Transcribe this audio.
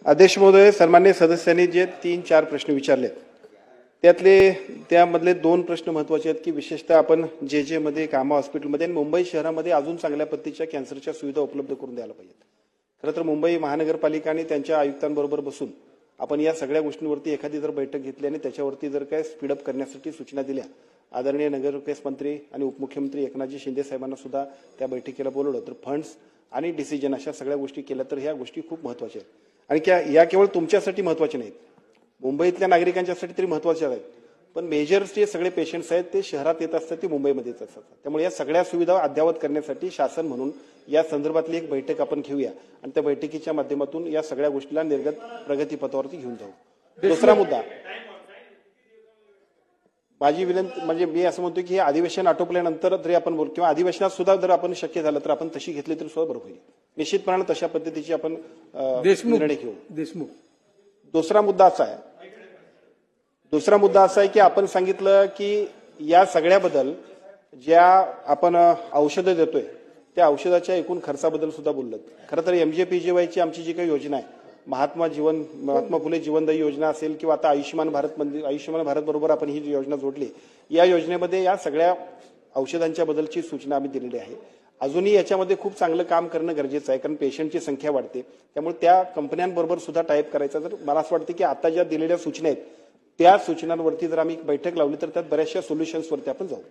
अध्यक्ष महोदय, सन्मान्य सदस्यांनी जे 3-4 प्रश्न विचारले त्यामधले 2 प्रश्न महत्त्वाचे आहेत की विशेषतः आपण जे मध्ये कामा हॉस्पिटलमध्ये आणि मुंबई शहरामध्ये अजून चांगल्या पद्धतीच्या कॅन्सरच्या सुविधा उपलब्ध करून द्यायला पाहिजेत. खरं तर मुंबई महानगरपालिका आणि त्यांच्या आयुक्तांबरोबर बसून आपण या सगळ्या गोष्टींवरती एखादी जर बैठक घेतली आणि त्याच्यावरती जर काय स्पीडअप करण्यासाठी सूचना दिल्या, आदरणीय नगरविकास मंत्री आणि उपमुख्यमंत्री एकनाथजी शिंदे साहेबांना सुद्धा त्या बैठकीला बोलवलं तर फंड्स आणि डिसिजन अशा सगळ्या गोष्टी केल्या तर ह्या गोष्टी खूप महत्त्वाच्या आहेत. आणि या केवळ तुमच्यासाठी महत्त्वाच्या नाहीत, मुंबईतल्या नागरिकांच्यासाठी तरी महत्त्वाच्या आहेत. पण मेजर्स जे सगळे पेशंट्स आहेत ते शहरात येत असतात, ते मुंबईमध्येच असतात. त्यामुळे या सगळ्या सुविधा अद्ययावत करण्यासाठी शासन म्हणून या संदर्भातली एक बैठक आपण घेऊया आणि त्या बैठकीच्या माध्यमातून या सगळ्या गोष्टीला निर्गत प्रगतीपथावरती घेऊन जाऊ. दुसरा मुद्दा, माझी विनंती म्हणजे मी असं म्हणतो की हे अधिवेशन आटोपल्यानंतर जरी आपण बोलू किंवा अधिवेशनात सुद्धा जर आपण शक्य झालं तर आपण तशी घेतली तरी सुद्धा बरोबर होईल. निश्चितपणाने तशा पद्धतीची आपण निर्णय घेऊ. देशमुख, दुसरा मुद्दा असा आहे की आपण सांगितलं की या सगळ्याबद्दल ज्या आपण औषधं देतोय त्या औषधाच्या एकूण खर्चाबद्दल सुद्धा बोललं. खरं तर MJPGYची आमची जी काही योजना आहे, महात्मा फुले जीवनदायी योजना असेल किंवा आता आयुष्यमान भारत बरोबर आपण ही योजना जोडली, या योजनेमध्ये या सगळ्या औषधांच्या बद्दलची सूचना आम्ही दिलेली आहे. अजूनही याच्यामध्ये खूप चांगलं काम करणं गरजेचं आहे, कारण पेशंटची संख्या वाढते. त्यामुळे त्या कंपन्यांबरोबर सुद्धा टाईप करायचा. तर मला असं वाटतं की आता ज्या दिलेल्या सूचना आहेत त्या सूचनांवरती जर आम्ही बैठक लावली तर त्यात बऱ्याचशा सोल्युशन्सवरती आपण जाऊ.